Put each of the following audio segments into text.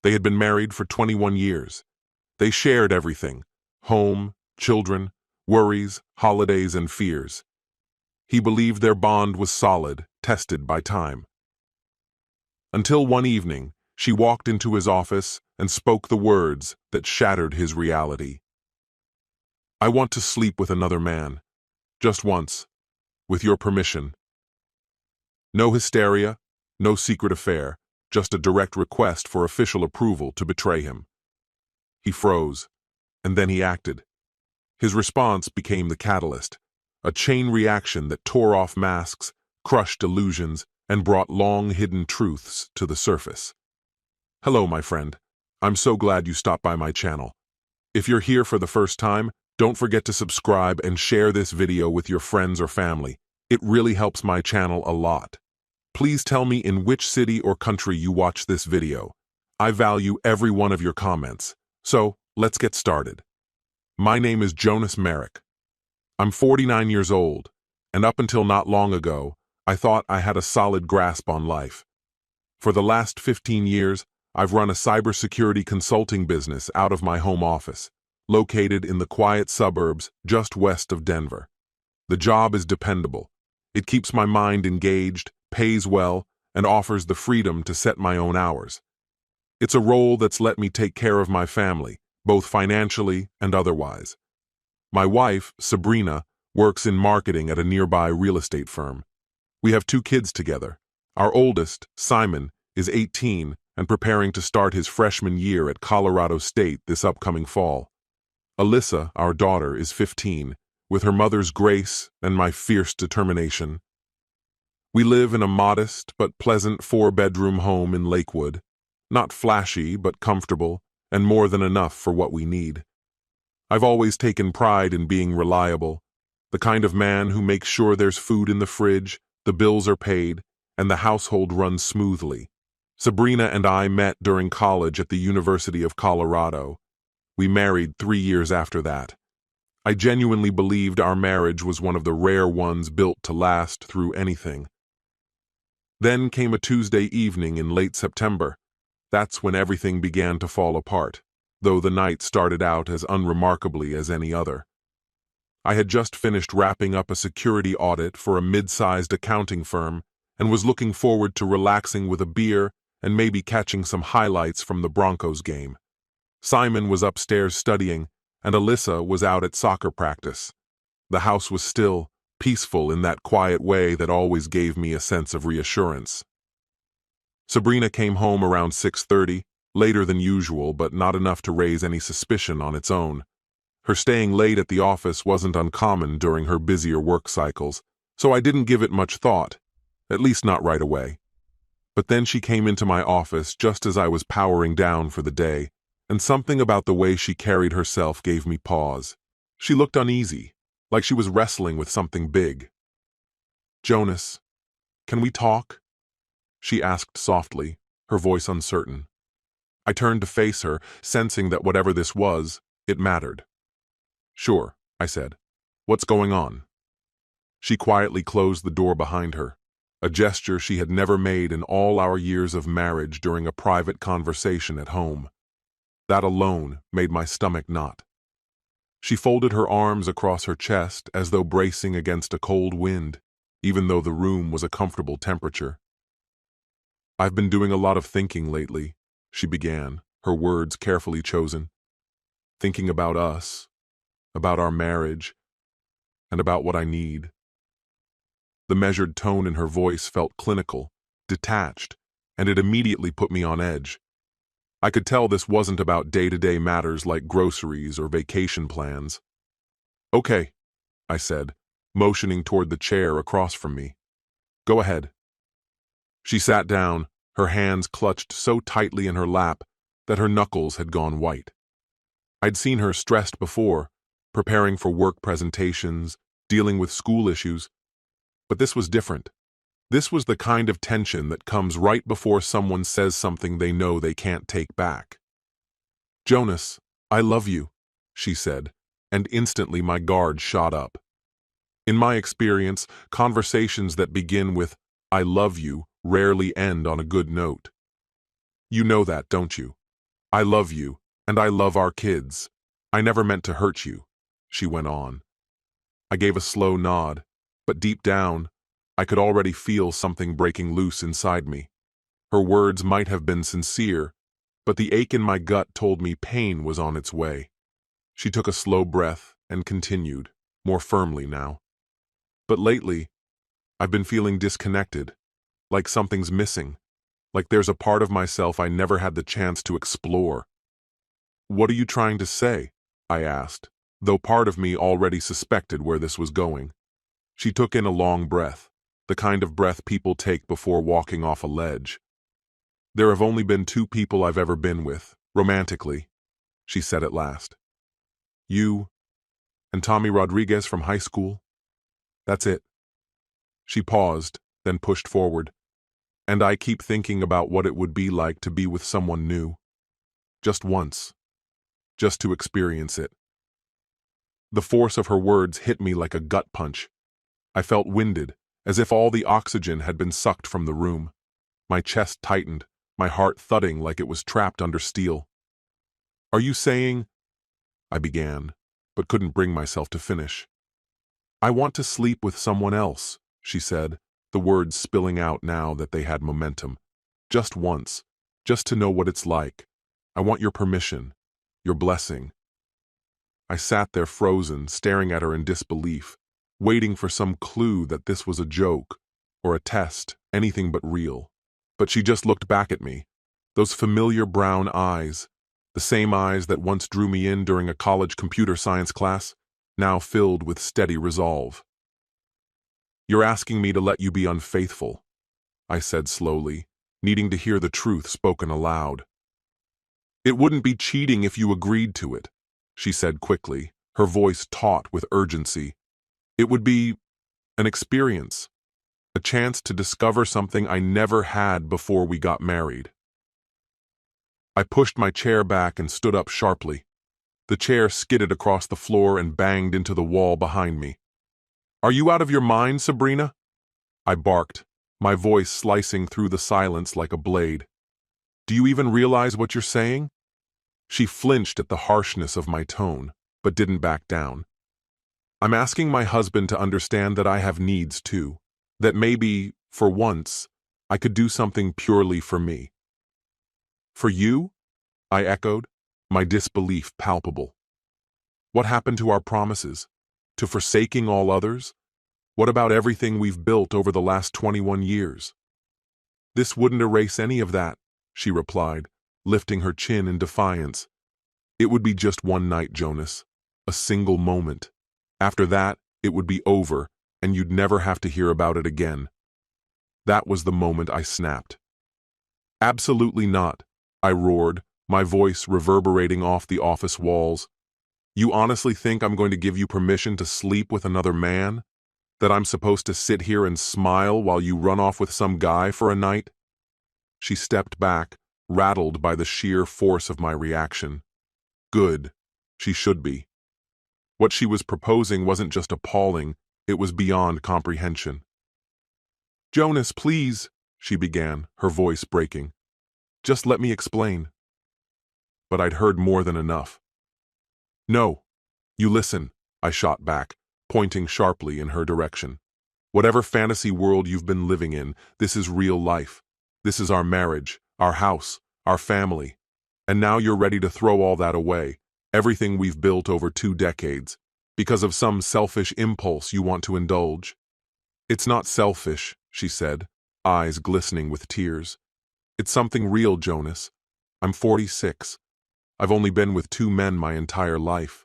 They had been married for 21 years. They shared everything: home, children, worries, holidays, and fears. He believed their bond was solid, tested by time. Until one evening, she walked into his office and spoke the words that shattered his reality. "I want to sleep with another man. Just once. With your permission." No hysteria, no secret affair, just a direct request for official approval to betray him. He froze, and then he acted. His response became the catalyst, a chain reaction that tore off masks, crushed illusions, and brought long-hidden truths to the surface. Hello, my friend. I'm so glad you stopped by my channel. If you're here for the first time, don't forget to subscribe and share this video with your friends or family. It really helps my channel a lot. Please tell me in which city or country you watch this video. I value every one of your comments. So, let's get started. My name is Jonas. I'm 49 years old, and up until not long ago, I thought I had a solid grasp on life. For the last 15 years, I've run a cybersecurity consulting business out of my home office, located in the quiet suburbs just west of Denver. The job is dependable. It keeps my mind engaged, pays well, and offers the freedom to set my own hours. It's a role that's let me take care of my family, both financially and otherwise. My wife, Sabrina, works in marketing at a nearby real estate firm. We have 2 kids together. Our oldest, Simon, is 18 and preparing to start his freshman year at Colorado State this upcoming fall. Alyssa, our daughter, is 15, with her mother's grace and my fierce determination. We live in a modest but pleasant 4-bedroom home in Lakewood, not flashy but comfortable and more than enough for what we need. I've always taken pride in being reliable, the kind of man who makes sure there's food in the fridge, the bills are paid, and the household runs smoothly. Sabrina and I met during college at the University of Colorado. We married 3 years after that. I genuinely believed our marriage was one of the rare ones built to last through anything. Then came a Tuesday evening in late September. That's when everything began to fall apart, though the night started out as unremarkably as any other. I had just finished wrapping up a security audit for a mid-sized accounting firm and was looking forward to relaxing with a beer and maybe catching some highlights from the Broncos game. Simon was upstairs studying, and Alyssa was out at soccer practice. The house was still, peaceful in that quiet way that always gave me a sense of reassurance. Sabrina came home around 6:30, later than usual, but not enough to raise any suspicion on its own. Her staying late at the office wasn't uncommon during her busier work cycles, so I didn't give it much thought, at least not right away. But then she came into my office just as I was powering down for the day, and something about the way she carried herself gave me pause. She looked uneasy, like she was wrestling with something big. "Jonas, can we talk?" she asked softly, her voice uncertain. I turned to face her, sensing that whatever this was, it mattered. "Sure," I said. "What's going on?" She quietly closed the door behind her, a gesture she had never made in all our years of marriage during a private conversation at home. That alone made my stomach knot. She folded her arms across her chest as though bracing against a cold wind, even though the room was a comfortable temperature. "I've been doing a lot of thinking lately," she began, her words carefully chosen. "Thinking about us, about our marriage, and about what I need." The measured tone in her voice felt clinical, detached, and it immediately put me on edge. I could tell this wasn't about day-to-day matters like groceries or vacation plans. "Okay," I said, motioning toward the chair across from me. "Go ahead." She sat down, her hands clutched so tightly in her lap that her knuckles had gone white. I'd seen her stressed before, preparing for work presentations, dealing with school issues, but this was different. This was the kind of tension that comes right before someone says something they know they can't take back. "Jonas, I love you," she said, and instantly my guard shot up. In my experience, conversations that begin with "I love you" rarely end on a good note. You know that, don't you? I love you, and I love our kids. I never meant to hurt you, she went on. I gave a slow nod, but deep down, I could already feel something breaking loose inside me. Her words might have been sincere, but the ache in my gut told me pain was on its way. She took a slow breath and continued, more firmly now. But lately, I've been feeling disconnected, like something's missing, like there's a part of myself I never had the chance to explore. What are you trying to say? I asked, though part of me already suspected where this was going. She took in a long breath, the kind of breath people take before walking off a ledge. There have only been two people I've ever been with, romantically, she said at last. You and Tommy Rodriguez from high school. That's it. She paused, then pushed forward. And I keep thinking about what it would be like to be with someone new. Just once. Just to experience it. The force of her words hit me like a gut punch. I felt winded, as if all the oxygen had been sucked from the room. My chest tightened, my heart thudding like it was trapped under steel. Are you saying? I began, but couldn't bring myself to finish. I want to sleep with someone else, she said, the words spilling out now that they had momentum. Just once, just to know what it's like. I want your permission, your blessing. I sat there frozen, staring at her in disbelief, waiting for some clue that this was a joke, or a test, anything but real. But she just looked back at me, those familiar brown eyes, the same eyes that once drew me in during a college computer science class, now filled with steady resolve. You're asking me to let you be unfaithful, I said slowly, needing to hear the truth spoken aloud. It wouldn't be cheating if you agreed to it, she said quickly, her voice taut with urgency. It would be an experience, a chance to discover something I never had before we got married. I pushed my chair back and stood up sharply. The chair skidded across the floor and banged into the wall behind me. Are you out of your mind, Sabrina? I barked, my voice slicing through the silence like a blade. Do you even realize what you're saying? She flinched at the harshness of my tone, but didn't back down. I'm asking my husband to understand that I have needs too, that maybe, for once, I could do something purely for me. For you? I echoed, my disbelief palpable. What happened to our promises? To forsaking all others? What about everything we've built over the last 21 years? This wouldn't erase any of that, she replied, lifting her chin in defiance. It would be just one night, Jonas. A single moment. After that, it would be over, and you'd never have to hear about it again. That was the moment I snapped. Absolutely not, I roared, my voice reverberating off the office walls. You honestly think I'm going to give you permission to sleep with another man? That I'm supposed to sit here and smile while you run off with some guy for a night? She stepped back, rattled by the sheer force of my reaction. Good. She should be. What she was proposing wasn't just appalling, it was beyond comprehension. Jonas, please, she began, her voice breaking. Just let me explain. But I'd heard more than enough. No. You listen, I shot back, pointing sharply in her direction. Whatever fantasy world you've been living in, this is real life. This is our marriage, our house, our family. And now you're ready to throw all that away, everything we've built over 2 decades, because of some selfish impulse you want to indulge. It's not selfish, she said, eyes glistening with tears. It's something real, Jonas. I'm 46. I've only been with 2 men my entire life.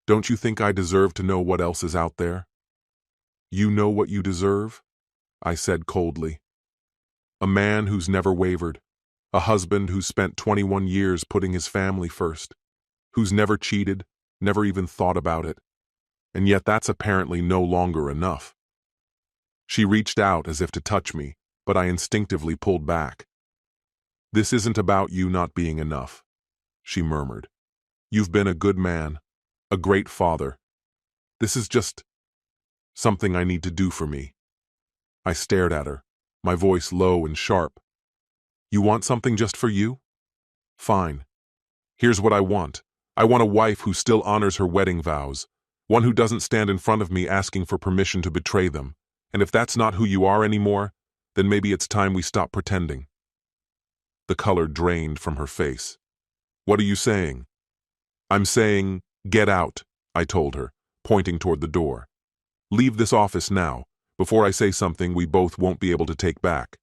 Don't you think I deserve to know what else is out there? You know what you deserve? I said coldly. A man who's never wavered. A husband who's spent 21 years putting his family first. Who's never cheated, never even thought about it. And yet that's apparently no longer enough. She reached out as if to touch me, but I instinctively pulled back. This isn't about you not being enough, she murmured. You've been a good man, a great father. This is just something I need to do for me. I stared at her, my voice low and sharp. You want something just for you? Fine. Here's what I want. I want a wife who still honors her wedding vows, one who doesn't stand in front of me asking for permission to betray them. And if that's not who you are anymore, then maybe it's time we stop pretending." The color drained from her face. "What are you saying?" "I'm saying, get out," I told her, pointing toward the door. "Leave this office now, before I say something we both won't be able to take back.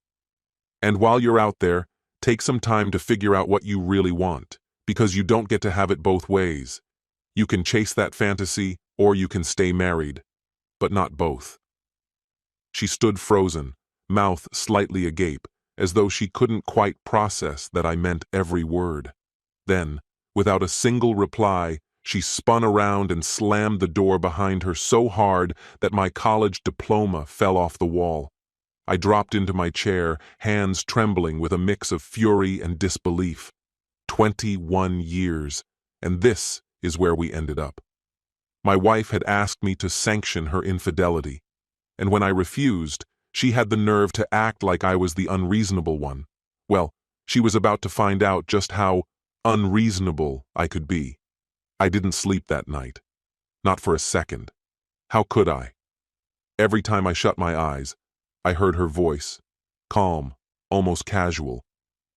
And while you're out there, take some time to figure out what you really want, because you don't get to have it both ways. You can chase that fantasy, or you can stay married, but not both." She stood frozen, mouth slightly agape, as though she couldn't quite process that I meant every word. Then, without a single reply, she spun around and slammed the door behind her so hard that my college diploma fell off the wall. I dropped into my chair, hands trembling with a mix of fury and disbelief. 21 years, and this is where we ended up. My wife had asked me to sanction her infidelity, and when I refused, she had the nerve to act like I was the unreasonable one. Well, she was about to find out just how unreasonable I could be. I didn't sleep that night. Not for a second. How could I? Every time I shut my eyes, I heard her voice, calm, almost casual,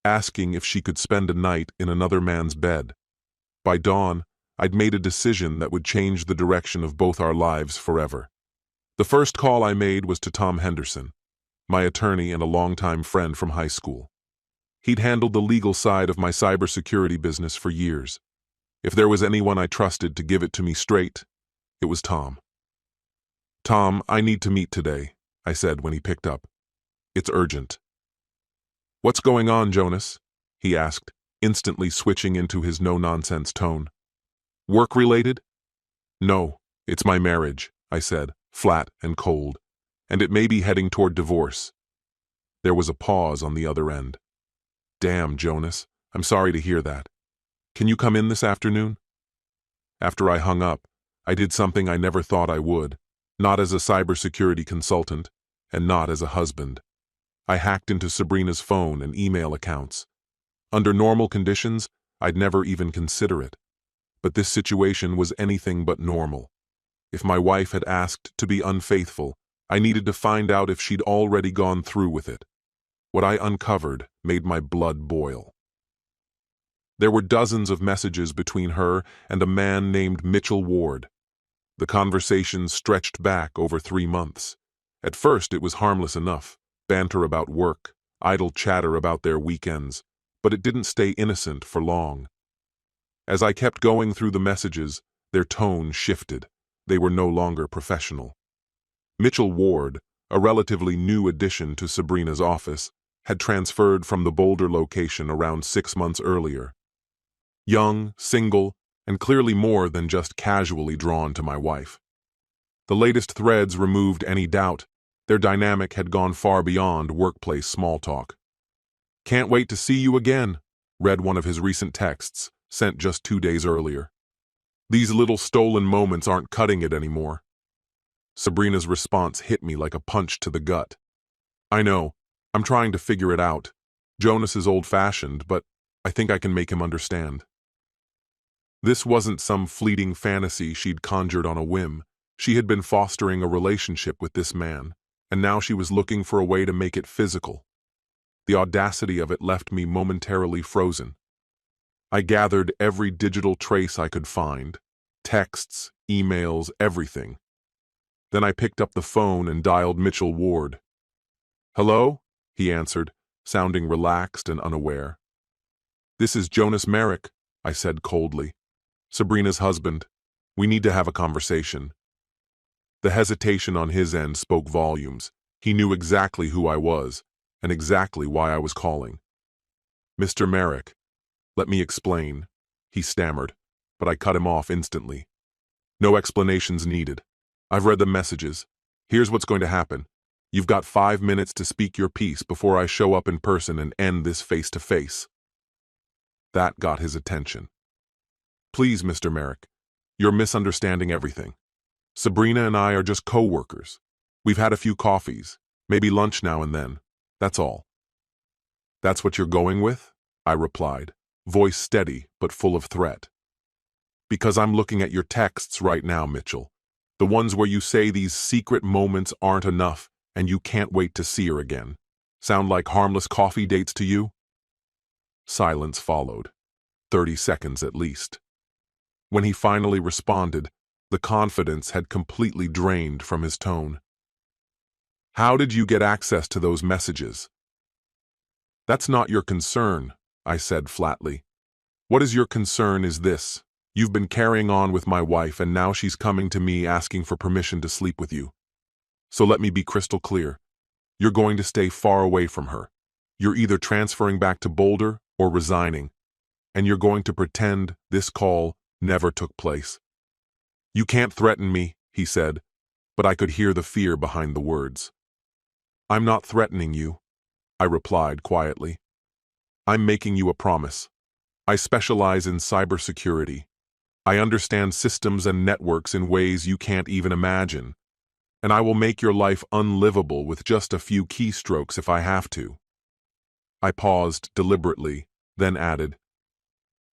asking if she could spend a night in another man's bed. By dawn, I'd made a decision that would change the direction of both our lives forever. The first call I made was to Tom Henderson, my attorney and a longtime friend from high school. He'd handled the legal side of my cybersecurity business for years. If there was anyone I trusted to give it to me straight, it was Tom. "Tom, I need to meet today," I said when he picked up. "It's urgent." "What's going on, Jonas?" he asked, instantly switching into his no-nonsense tone. "Work-related?" "No, it's my marriage," I said, flat and cold, "and it may be heading toward divorce." There was a pause on the other end. "Damn, Jonas, I'm sorry to hear that. Can you come in this afternoon?" After I hung up, I did something I never thought I would, not as a cybersecurity consultant, and not as a husband. I hacked into Sabrina's phone and email accounts. Under normal conditions, I'd never even consider it. But this situation was anything but normal. If my wife had asked to be unfaithful, I needed to find out if she'd already gone through with it. What I uncovered made my blood boil. There were dozens of messages between her and a man named Mitchell Ward. The conversation stretched back over 3 months. At first it was harmless enough, banter about work, idle chatter about their weekends, but it didn't stay innocent for long. As I kept going through the messages, their tone shifted. They were no longer professional. Mitchell Ward, a relatively new addition to Sabrina's office, had transferred from the Boulder location around 6 months earlier. Young, single, and clearly more than just casually drawn to my wife. The latest threads removed any doubt. Their dynamic had gone far beyond workplace small talk. "Can't wait to see you again," read one of his recent texts, sent just 2 days earlier. "These little stolen moments aren't cutting it anymore." Sabrina's response hit me like a punch to the gut. "I know. I'm trying to figure it out. Jonas is old-fashioned, but I think I can make him understand." This wasn't some fleeting fantasy she'd conjured on a whim. She had been fostering a relationship with this man, and now she was looking for a way to make it physical. The audacity of it left me momentarily frozen. I gathered every digital trace I could find, texts, emails, everything. Then I picked up the phone and dialed Mitchell Ward. "Hello?" he answered, sounding relaxed and unaware. "This is Jonas Merrick," I said coldly. "Sabrina's husband. We need to have a conversation." The hesitation on his end spoke volumes. He knew exactly who I was, and exactly why I was calling. "Mr. Merrick, let me explain," he stammered, but I cut him off instantly. "No explanations needed. I've read the messages. Here's what's going to happen. You've got 5 minutes to speak your piece before I show up in person and end this face-to-face." That got his attention. "Please, Mr. Merrick, you're misunderstanding everything. Sabrina and I are just co-workers. We've had a few coffees, maybe lunch now and then. That's all." "That's what you're going with?" I replied, voice steady but full of threat. Because I'm looking at your texts right now, Mitchell. The ones where you say these secret moments aren't enough and you can't wait to see her again. Sound like harmless coffee dates to you? Silence followed, 30 seconds at least. When he finally responded, the confidence had completely drained from his tone. How did you get access to those messages? That's not your concern, I said flatly. What is your concern is this. You've been carrying on with my wife and now she's coming to me asking for permission to sleep with you. So let me be crystal clear. You're going to stay far away from her. You're either transferring back to Boulder or resigning, and you're going to pretend this call never took place. You can't threaten me, he said, but I could hear the fear behind the words. I'm not threatening you, I replied quietly. I'm making you a promise. I specialize in cybersecurity. I understand systems and networks in ways you can't even imagine, and I will make your life unlivable with just a few keystrokes if I have to. I paused deliberately, then added,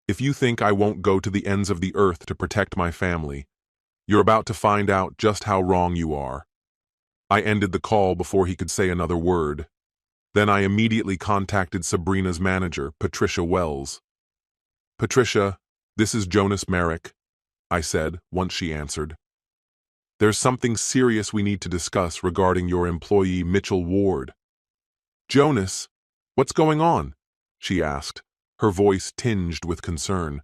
if you think I won't go to the ends of the earth to protect my family, you're about to find out just how wrong you are. I ended the call before he could say another word. Then I immediately contacted Sabrina's manager, Patricia Wells. Patricia, this is Jonas Merrick, I said once she answered. There's something serious we need to discuss regarding your employee Mitchell Ward. Jonas, what's going on? She asked, her voice tinged with concern.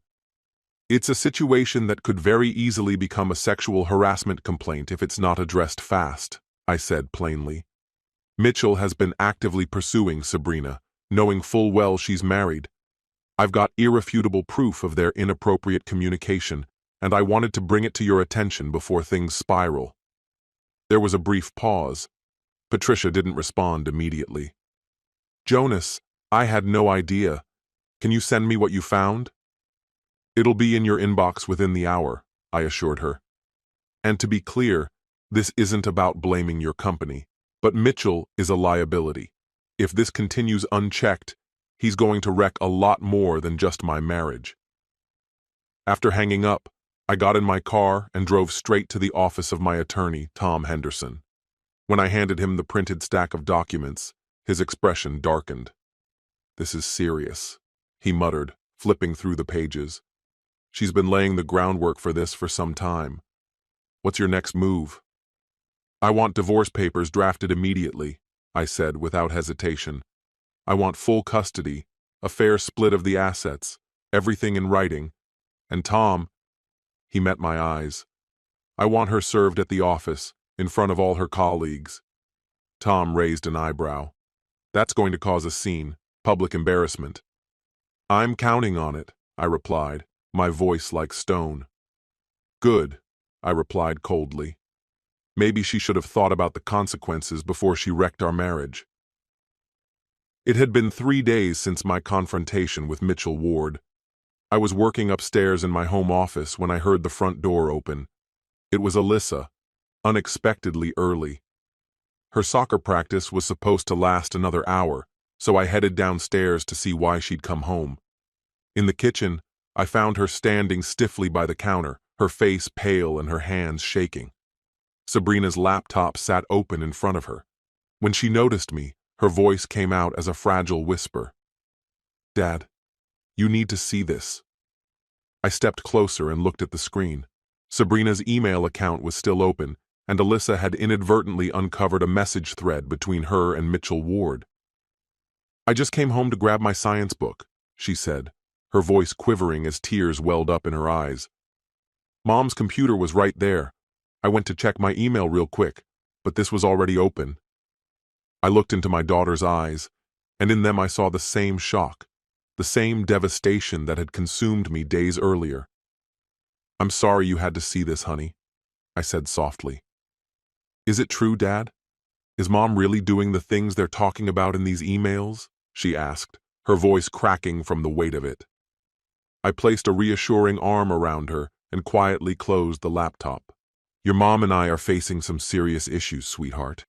It's a situation that could very easily become a sexual harassment complaint if it's not addressed fast, I said plainly. Mitchell has been actively pursuing Sabrina, knowing full well she's married. I've got irrefutable proof of their inappropriate communication, and I wanted to bring it to your attention before things spiral. There was a brief pause. Patricia didn't respond immediately. Jonas, I had no idea. Can you send me what you found? It'll be in your inbox within the hour, I assured her. And to be clear, this isn't about blaming your company, but Mitchell is a liability. If this continues unchecked, he's going to wreck a lot more than just my marriage. After hanging up, I got in my car and drove straight to the office of my attorney, Tom Henderson. When I handed him the printed stack of documents, his expression darkened. This is serious, he muttered, flipping through the pages. She's been laying the groundwork for this for some time. What's your next move? I want divorce papers drafted immediately, I said without hesitation. I want full custody, a fair split of the assets, everything in writing. And Tom, he met my eyes. I want her served at the office, in front of all her colleagues. Tom raised an eyebrow. That's going to cause a scene, public embarrassment. I'm counting on it, I replied, my voice like stone. Good, I replied coldly. Maybe she should have thought about the consequences before she wrecked our marriage. It had been 3 days since my confrontation with Mitchell Ward. I was working upstairs in my home office when I heard the front door open. It was Alyssa, unexpectedly early. Her soccer practice was supposed to last another hour, so I headed downstairs to see why she'd come home. In the kitchen, I found her standing stiffly by the counter, her face pale and her hands shaking. Sabrina's laptop sat open in front of her. When she noticed me, her voice came out as a fragile whisper. Dad, you need to see this. I stepped closer and looked at the screen. Sabrina's email account was still open, and Alyssa had inadvertently uncovered a message thread between her and Mitchell Ward. I just came home to grab my science book, she said, her voice quivering as tears welled up in her eyes. Mom's computer was right there. I went to check my email real quick, but this was already open. I looked into my daughter's eyes, and in them I saw the same shock, the same devastation that had consumed me days earlier. I'm sorry you had to see this, honey, I said softly. Is it true, Dad? Is Mom really doing the things they're talking about in these emails? She asked, her voice cracking from the weight of it. I placed a reassuring arm around her and quietly closed the laptop. Your mom and I are facing some serious issues, sweetheart.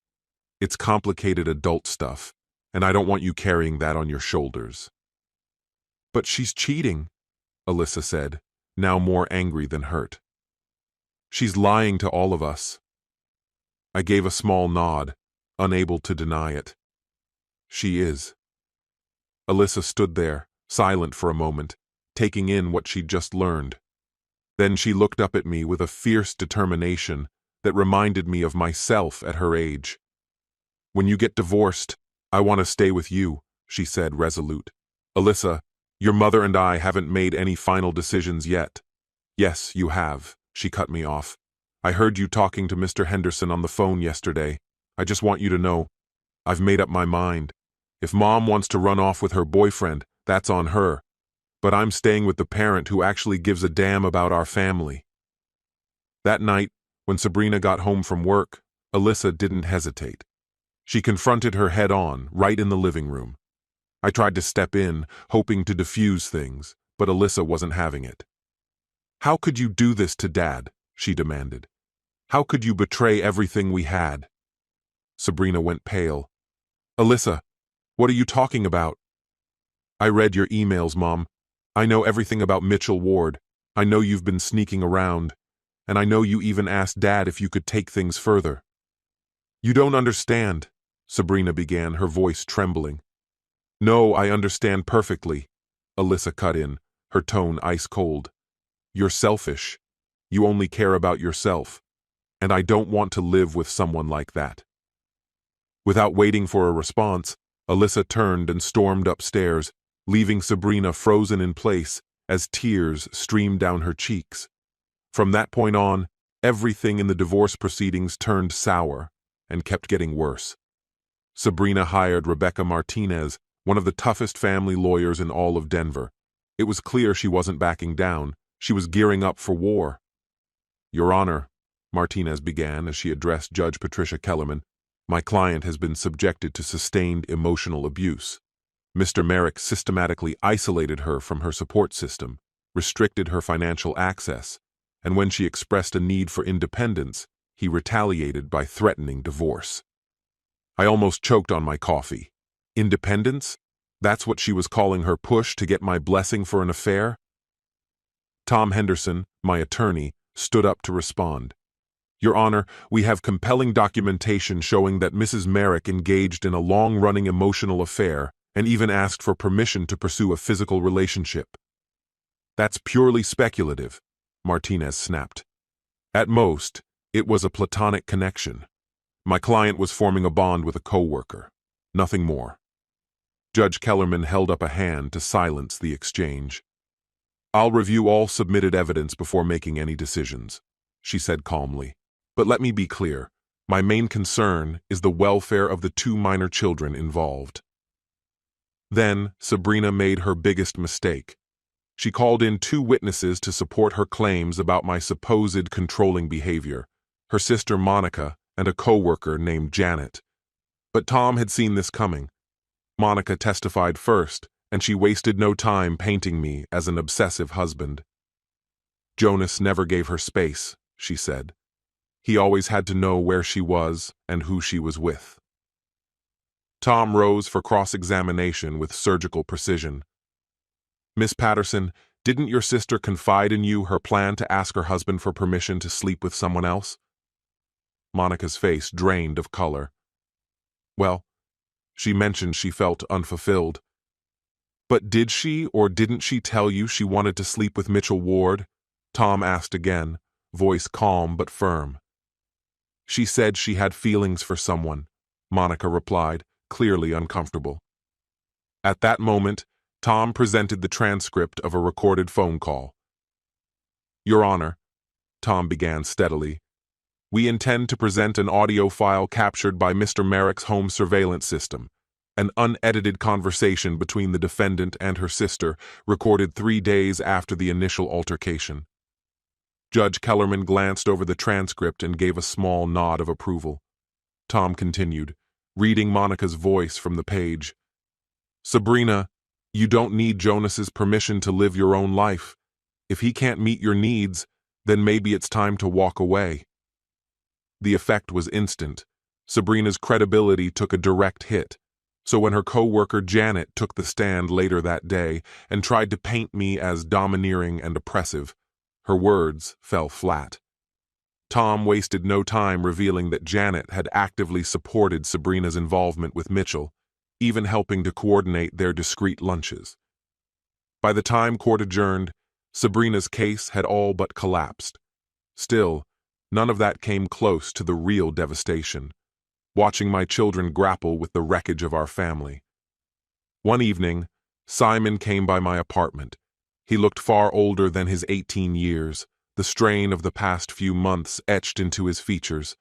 It's complicated adult stuff, and I don't want you carrying that on your shoulders. But she's cheating, Alyssa said, now more angry than hurt. She's lying to all of us. I gave a small nod, unable to deny it. She is. Alyssa stood there, silent for a moment, taking in what she'd just learned. Then she looked up at me with a fierce determination that reminded me of myself at her age. When you get divorced, I want to stay with you, she said, resolute. Alyssa, your mother and I haven't made any final decisions yet. Yes, you have, she cut me off. I heard you talking to Mr. Henderson on the phone yesterday. I just want you to know, I've made up my mind. If Mom wants to run off with her boyfriend, that's on her. But I'm staying with the parent who actually gives a damn about our family. That night, when Sabrina got home from work, Alyssa didn't hesitate. She confronted her head-on, right in the living room. I tried to step in, hoping to diffuse things, but Alyssa wasn't having it. How could you do this to Dad? She demanded. How could you betray everything we had? Sabrina went pale. Alyssa, what are you talking about? I read your emails, Mom. I know everything about Mitchell Ward. I know you've been sneaking around. And I know you even asked Dad if you could take things further. You don't understand, Sabrina began, her voice trembling. No, I understand perfectly, Alyssa cut in, her tone ice cold. You're selfish. You only care about yourself. And I don't want to live with someone like that. Without waiting for a response, Alyssa turned and stormed upstairs, leaving Sabrina frozen in place as tears streamed down her cheeks. From that point on, everything in the divorce proceedings turned sour and kept getting worse. Sabrina hired Rebecca Martinez, one of the toughest family lawyers in all of Denver. It was clear she wasn't backing down. She was gearing up for war. Your Honor, Martinez began as she addressed Judge Patricia Kellerman, my client has been subjected to sustained emotional abuse. Mr. Merrick systematically isolated her from her support system, restricted her financial access, and when she expressed a need for independence, he retaliated by threatening divorce. I almost choked on my coffee. Independence? That's what she was calling her push to get my blessing for an affair? Tom Henderson, my attorney, stood up to respond. Your Honor, we have compelling documentation showing that Mrs. Merrick engaged in a long-running emotional affair and even asked for permission to pursue a physical relationship. That's purely speculative, Martinez snapped. At most, it was a platonic connection. My client was forming a bond with a co-worker. Nothing more. Judge Kellerman held up a hand to silence the exchange. I'll review all submitted evidence before making any decisions, she said calmly. But let me be clear, my main concern is the welfare of the 2 minor children involved. Then, Sabrina made her biggest mistake. She called in 2 witnesses to support her claims about my supposed controlling behavior, her sister Monica and a co-worker named Janet. But Tom had seen this coming. Monica testified first, and she wasted no time painting me as an obsessive husband. Jonas never gave her space, she said. He always had to know where she was and who she was with. Tom rose for cross-examination with surgical precision. Miss Patterson, didn't your sister confide in you her plan to ask her husband for permission to sleep with someone else? Monica's face drained of color. Well, she mentioned she felt unfulfilled. But did she or didn't she tell you she wanted to sleep with Mitchell Ward? Tom asked again, voice calm but firm. She said she had feelings for someone, Monica replied, clearly uncomfortable. At that moment, Tom presented the transcript of a recorded phone call. Your Honor, Tom began steadily, we intend to present an audio file captured by Mr. Merrick's home surveillance system, an unedited conversation between the defendant and her sister recorded 3 days after the initial altercation. Judge Kellerman glanced over the transcript and gave a small nod of approval. Tom continued, reading Monica's voice from the page. Sabrina, you don't need Jonas's permission to live your own life. If he can't meet your needs, then maybe it's time to walk away. The effect was instant. Sabrina's credibility took a direct hit. So when her co-worker Janet took the stand later that day and tried to paint me as domineering and oppressive, her words fell flat. Tom wasted no time revealing that Janet had actively supported Sabrina's involvement with Mitchell, even helping to coordinate their discreet lunches. By the time court adjourned, Sabrina's case had all but collapsed. Still, none of that came close to the real devastation, watching my children grapple with the wreckage of our family. One evening, Simon came by my apartment. He looked far older than his 18 years, the strain of the past few months etched into his features.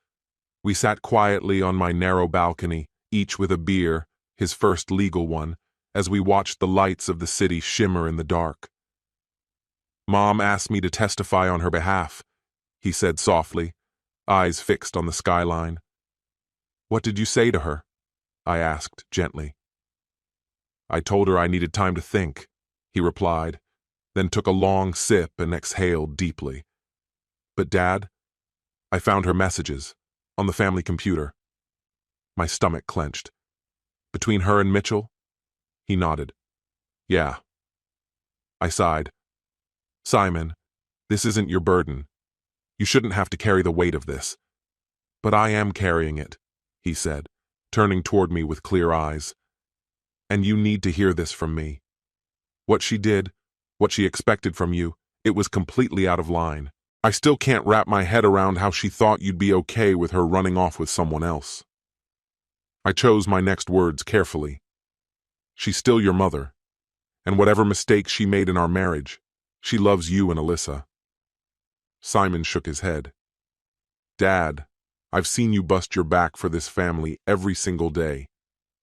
We sat quietly on my narrow balcony, each with a beer, his first legal one, as we watched the lights of the city shimmer in the dark. "Mom asked me to testify on her behalf," he said softly, eyes fixed on the skyline. "What did you say to her?" I asked gently. "I told her I needed time to think," he replied, then took a long sip and exhaled deeply. "But Dad, I found her messages on the family computer." My stomach clenched. "Between her and Mitchell?" He nodded. "Yeah." I sighed. "Simon, this isn't your burden. You shouldn't have to carry the weight of this." "But I am carrying it," he said, turning toward me with clear eyes. "And you need to hear this from me. What she did, what she expected from you, it was completely out of line. I still can't wrap my head around how she thought you'd be okay with her running off with someone else." I chose my next words carefully. "She's still your mother, and whatever mistakes she made in our marriage, she loves you and Alyssa." Simon shook his head. "Dad, I've seen you bust your back for this family every single day.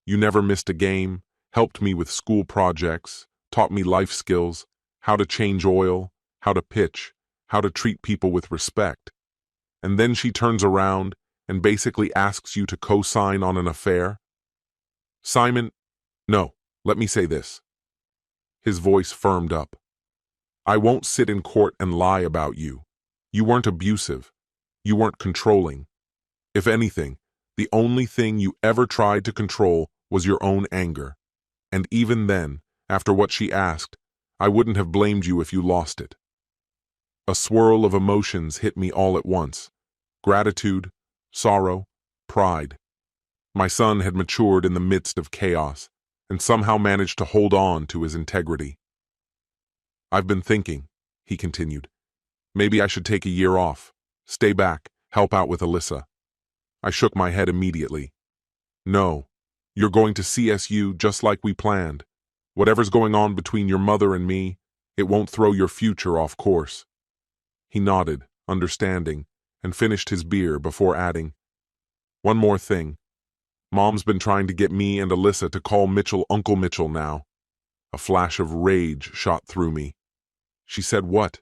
You never missed a game, helped me with school projects, taught me life skills, how to change oil, how to pitch, how to treat people with respect. And then she turns around and basically asks you to co-sign on an affair?" "Simon, no, let me say this." His voice firmed up. "I won't sit in court and lie about you. You weren't abusive. You weren't controlling. If anything, the only thing you ever tried to control was your own anger. And even then, after what she asked, I wouldn't have blamed you if you lost it." A swirl of emotions hit me all at once. Gratitude, sorrow, pride. My son had matured in the midst of chaos, and somehow managed to hold on to his integrity. "I've been thinking," he continued. "Maybe I should take a year off, stay back, help out with Alyssa." I shook my head immediately. "No, you're going to CSU just like we planned. Whatever's going on between your mother and me, it won't throw your future off course." He nodded, understanding, and finished his beer before adding, "One more thing. Mom's been trying to get me and Alyssa to call Mitchell Uncle Mitchell now." A flash of rage shot through me. "She said what?"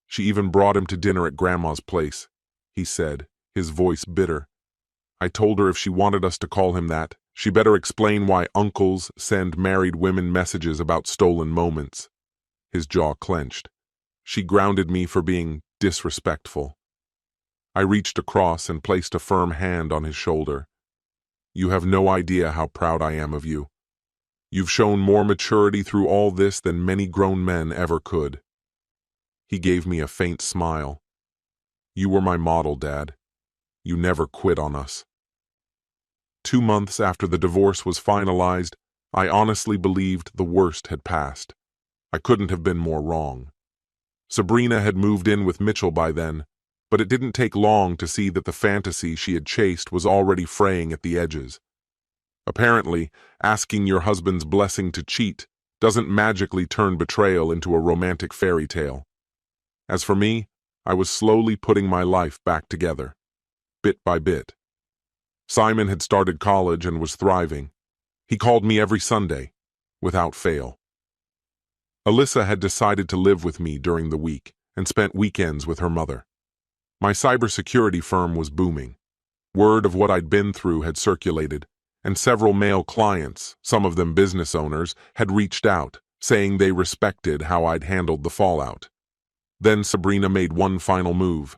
"She even brought him to dinner at Grandma's place," he said, his voice bitter. "I told her if she wanted us to call him that, she better explain why uncles send married women messages about stolen moments." His jaw clenched. She grounded me for being disrespectful. I reached across and placed a firm hand on his shoulder. "You have no idea how proud I am of you. You've shown more maturity through all this than many grown men ever could." He gave me a faint smile. "You were my model, Dad. You never quit on us." 2 months after the divorce was finalized, I honestly believed the worst had passed. I couldn't have been more wrong. Sabrina had moved in with Mitchell by then, but it didn't take long to see that the fantasy she had chased was already fraying at the edges. Apparently, asking your husband's blessing to cheat doesn't magically turn betrayal into a romantic fairy tale. As for me, I was slowly putting my life back together, bit by bit. Simon had started college and was thriving. He called me every Sunday, without fail. Alyssa had decided to live with me during the week and spent weekends with her mother. My cybersecurity firm was booming. Word of what I'd been through had circulated, and several male clients, some of them business owners, had reached out, saying they respected how I'd handled the fallout. Then Sabrina made one final move.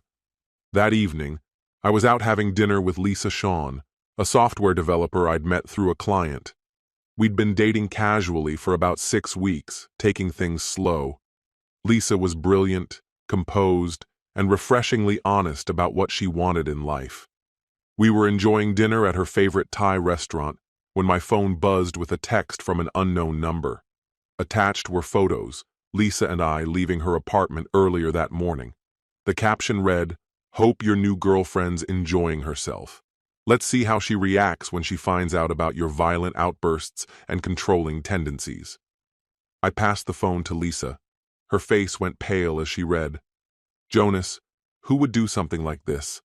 That evening, I was out having dinner with Lisa Shawn, a software developer I'd met through a client. We'd been dating casually for about 6 weeks, taking things slow. Lisa was brilliant, composed, and refreshingly honest about what she wanted in life. We were enjoying dinner at her favorite Thai restaurant when my phone buzzed with a text from an unknown number. Attached were photos, Lisa and I leaving her apartment earlier that morning. The caption read, "Hope your new girlfriend's enjoying herself. Let's see how she reacts when she finds out about your violent outbursts and controlling tendencies." I passed the phone to Lisa. Her face went pale as she read, "Jonas, who would do something like this?"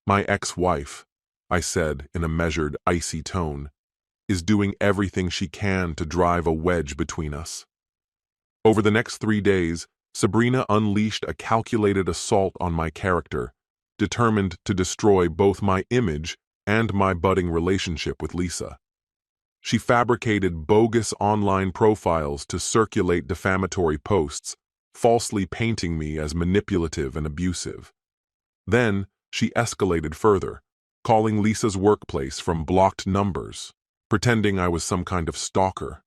"My ex-wife," I said in a measured, icy tone, "is doing everything she can to drive a wedge between us." Over the next 3 days, Sabrina unleashed a calculated assault on my character, determined to destroy both my image and my budding relationship with Lisa. She fabricated bogus online profiles to circulate defamatory posts, falsely painting me as manipulative and abusive. Then, she escalated further, calling Lisa's workplace from blocked numbers, pretending I was some kind of stalker.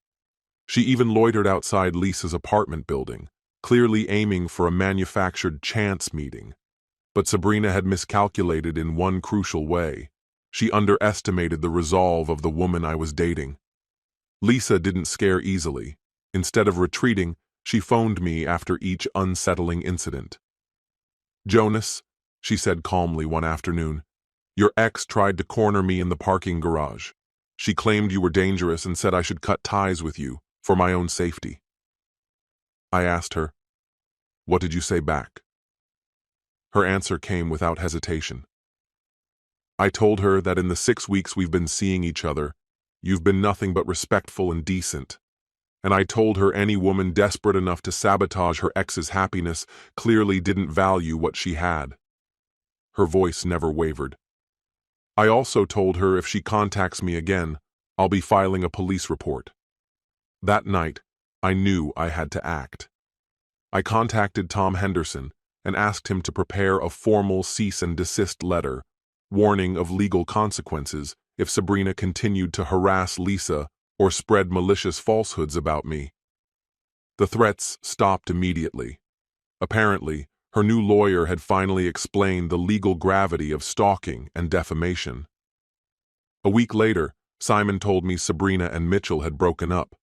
She even loitered outside Lisa's apartment building, clearly aiming for a manufactured chance meeting. But Sabrina had miscalculated in one crucial way. She underestimated the resolve of the woman I was dating. Lisa didn't scare easily. Instead of retreating, she phoned me after each unsettling incident. "Jonas," she said calmly one afternoon, "your ex tried to corner me in the parking garage. She claimed you were dangerous and said I should cut ties with you, for my own safety." I asked her, "What did you say back?" Her answer came without hesitation. "I told her that in the 6 weeks we've been seeing each other, you've been nothing but respectful and decent. And I told her any woman desperate enough to sabotage her ex's happiness clearly didn't value what she had." Her voice never wavered. "I also told her if she contacts me again, I'll be filing a police report." That night, I knew I had to act. I contacted Tom Henderson and asked him to prepare a formal cease and desist letter, warning of legal consequences if Sabrina continued to harass Lisa or spread malicious falsehoods about me. The threats stopped immediately. Apparently, her new lawyer had finally explained the legal gravity of stalking and defamation. A week later, Simon told me Sabrina and Mitchell had broken up.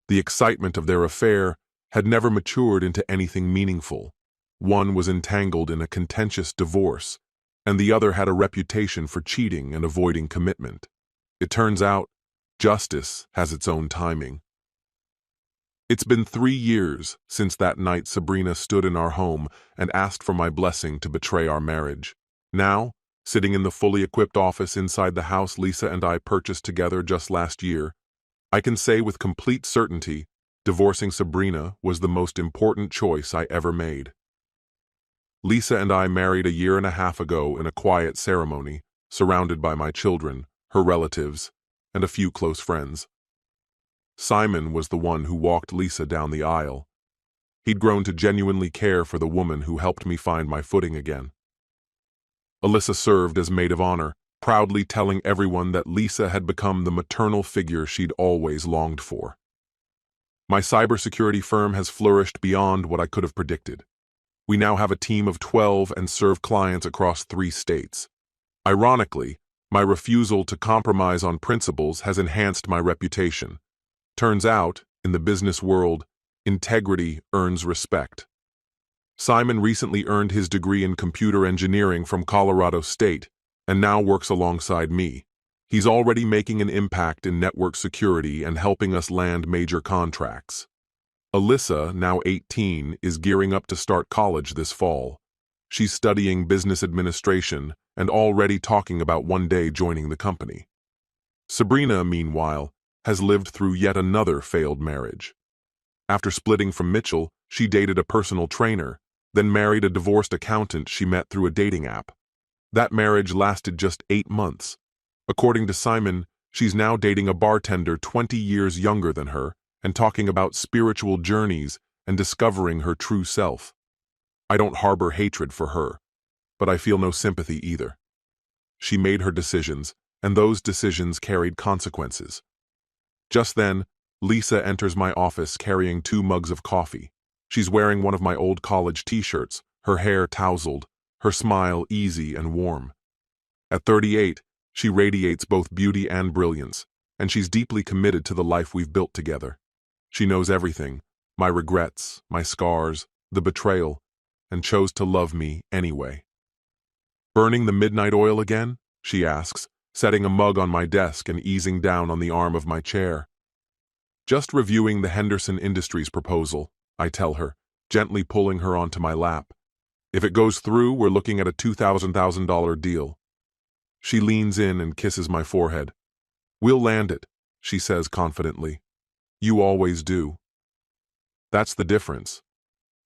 The excitement of their affair had never matured into anything meaningful. One was entangled in a contentious divorce, and the other had a reputation for cheating and avoiding commitment. It turns out, justice has its own timing. It's been 3 years since that night Sabrina stood in our home and asked for my blessing to betray our marriage. Now, sitting in the fully equipped office inside the house Lisa and I purchased together just last year, I can say with complete certainty, divorcing Sabrina was the most important choice I ever made. Lisa and I married a year and a half ago in a quiet ceremony, surrounded by my children, her relatives, and a few close friends. Simon was the one who walked Lisa down the aisle. He'd grown to genuinely care for the woman who helped me find my footing again. Alyssa served as maid of honor, proudly telling everyone that Lisa had become the maternal figure she'd always longed for. My cybersecurity firm has flourished beyond what I could have predicted. We now have a team of 12 and serve clients across 3 states. Ironically, my refusal to compromise on principles has enhanced my reputation. Turns out, in the business world, integrity earns respect. Simon recently earned his degree in computer engineering from Colorado State and now works alongside me. He's already making an impact in network security and helping us land major contracts. Alyssa, now 18, is gearing up to start college this fall. She's studying business administration and already talking about one day joining the company. Sabrina, meanwhile, has lived through yet another failed marriage. After splitting from Mitchell, she dated a personal trainer, then married a divorced accountant she met through a dating app. That marriage lasted just 8 months. According to Simon, she's now dating a bartender 20 years younger than her and talking about spiritual journeys and discovering her true self. I don't harbor hatred for her, but I feel no sympathy either. She made her decisions, and those decisions carried consequences. Just then, Lisa enters my office carrying 2 mugs of coffee. She's wearing one of my old college t-shirts, her hair tousled, her smile easy and warm. At 38, she radiates both beauty and brilliance, and she's deeply committed to the life we've built together. She knows everything, my regrets, my scars, the betrayal, and chose to love me anyway. "Burning the midnight oil again?" she asks, setting a mug on my desk and easing down on the arm of my chair. "Just reviewing the Henderson Industries proposal," I tell her, gently pulling her onto my lap. "If it goes through, we're looking at a $2,000 deal." She leans in and kisses my forehead. "We'll land it," she says confidently. "You always do." That's the difference.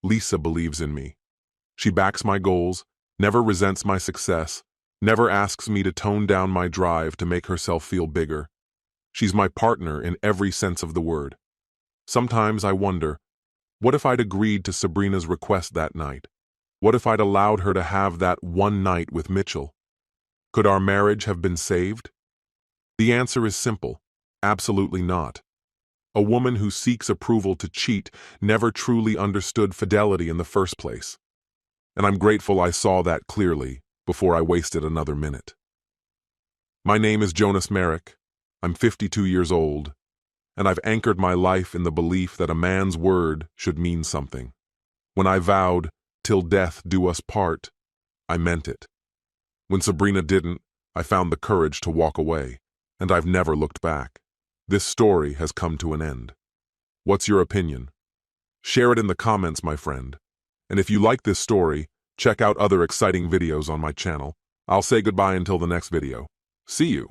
Lisa believes in me. She backs my goals, never resents my success, never asks me to tone down my drive to make herself feel bigger. She's my partner in every sense of the word. Sometimes I wonder, what if I'd agreed to Sabrina's request that night? What if I'd allowed her to have that one night with Mitchell? Could our marriage have been saved? The answer is simple: absolutely not. A woman who seeks approval to cheat never truly understood fidelity in the first place. And I'm grateful I saw that clearly before I wasted another minute. My name is Jonas Merrick. I'm 52 years old, and I've anchored my life in the belief that a man's word should mean something. When I vowed, "Till death do us part," I meant it. When Sabrina didn't, I found the courage to walk away, and I've never looked back. This story has come to an end. What's your opinion? Share it in the comments, my friend. And if you like this story, check out other exciting videos on my channel. I'll say goodbye until the next video. See you.